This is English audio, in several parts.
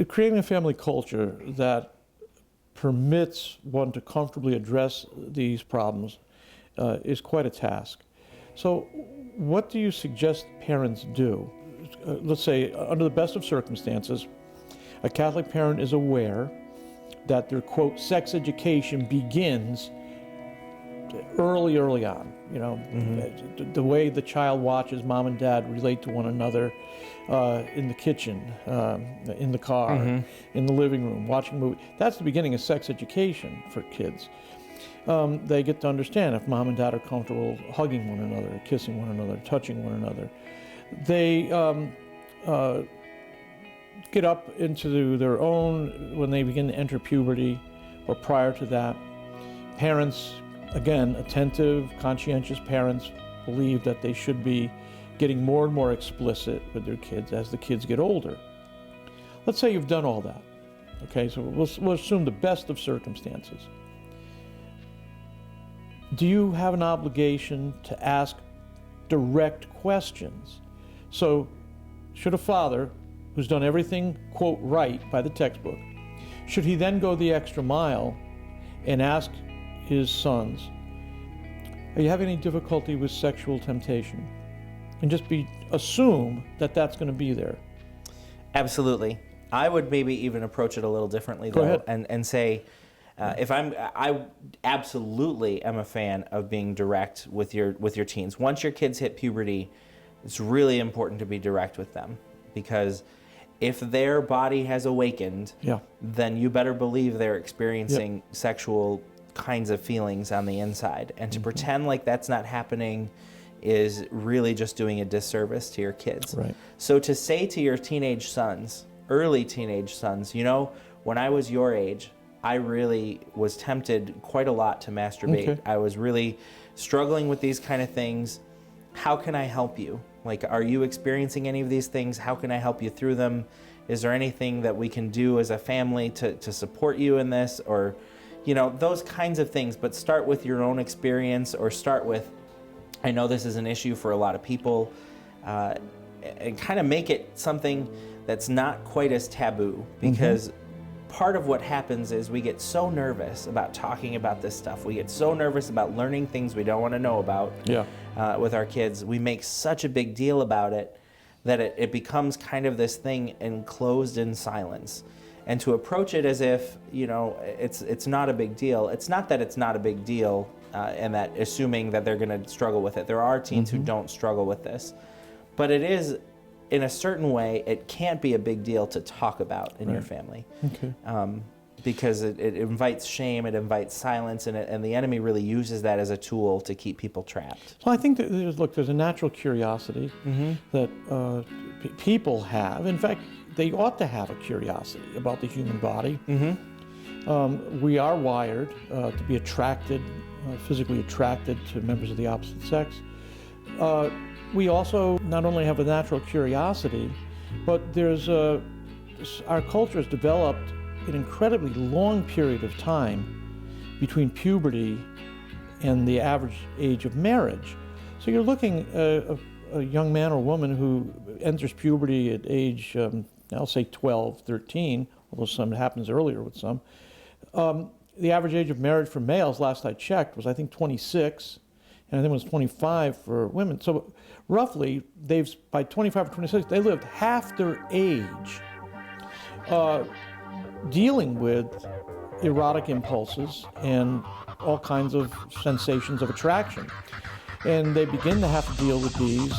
Creating a family culture that permits one to comfortably address these problems is quite a task. So what do you suggest parents do? Let's say, under the best of circumstances, a Catholic parent is aware that their, quote, sex education begins early on. You know, the way the child watches mom and dad relate to one another in the kitchen, in the car, in the living room, watching movies. That's the beginning of sex education for kids. They get to understand if mom and dad are comfortable hugging one another, kissing one another, touching one another. They get up into their own, when they begin to enter puberty or prior to that. Parents, again, attentive, conscientious parents believe that they should be getting more and more explicit with their kids as the kids get older. Let's say you've done all that. Okay, so we'll assume the best of circumstances. Do you have an obligation to ask direct questions? So, should a father who's done everything, quote, right by the textbook, should he then go the extra mile and ask his sons, are you having any difficulty with sexual temptation? And just assume that that's going to be there. Absolutely. I would maybe even approach it a little differently, though, and say, I absolutely am a fan of being direct with your teens. Once your kids hit puberty, it's really important to be direct with them, because if their body has awakened, then you better believe they're experiencing sexual kinds of feelings on the inside. And to pretend like that's not happening is really just doing a disservice to your kids. Right. So to say to your teenage sons, early teenage sons, you know, when I was your age, I really was tempted quite a lot to masturbate. Okay. I was really struggling with these kind of things. How can I help you? Like, are you experiencing any of these things? How can I help you through them? Is there anything that we can do as a family to support you in this? Or, you know, those kinds of things. But start with your own experience, or start with, I know this is an issue for a lot of people, and kind of make it something that's not quite as taboo, because part of what happens is we get so nervous about talking about this stuff. We get so nervous about learning things we don't want to know about with our kids. We make such a big deal about it that it becomes kind of this thing enclosed in silence. And to approach it as if, you know, it's not a big deal. It's not that it's not a big deal, and that assuming that they're going to struggle with it. There are teens who don't struggle with this. But it is, in a certain way, it can't be a big deal to talk about in your family. Okay. Because it invites shame, it invites silence, and the enemy really uses that as a tool to keep people trapped. So I think that there's a natural curiosity that people have. In fact, they ought to have a curiosity about the human body. We are wired to be attracted, physically attracted to members of the opposite sex. We also not only have a natural curiosity, but our culture has developed an incredibly long period of time between puberty and the average age of marriage. So you're looking at a young man or woman who enters puberty at age, I'll say 12, 13, although some happens earlier with some. The average age of marriage for males, last I checked, was I think 26, and I think it was 25 for women. So roughly, by 25 or 26, they lived half their age dealing with erotic impulses and all kinds of sensations of attraction. And they begin to have to deal with these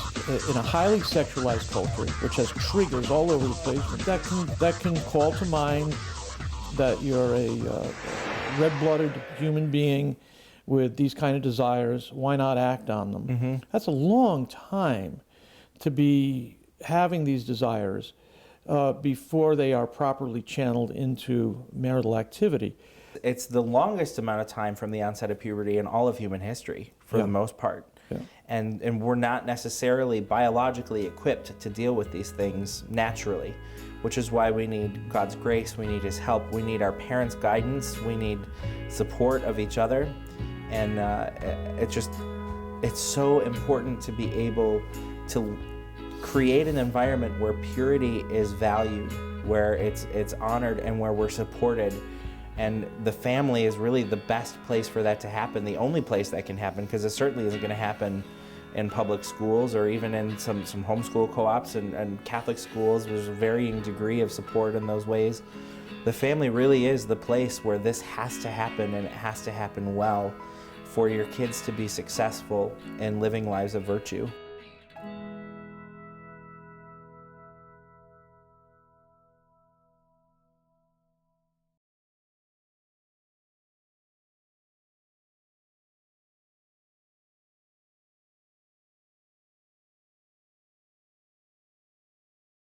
in a highly sexualized culture, which has triggers all over the place that can call to mind that you're a red-blooded human being with these kind of desires. Why not act on them? That's a long time to be having these desires before they are properly channeled into marital activity. It's the longest amount of time from the onset of puberty in all of human history, for the most part. And we're not necessarily biologically equipped to deal with these things naturally, which is why we need God's grace, we need His help, we need our parents' guidance, we need support of each other. And it's so important to be able to create an environment where purity is valued, where it's honored and where we're supported. And the family is really the best place for that to happen, the only place that can happen, because it certainly isn't going to happen in public schools or even in some homeschool co-ops and Catholic schools. There's a varying degree of support in those ways. The family really is the place where this has to happen, and it has to happen well for your kids to be successful in living lives of virtue.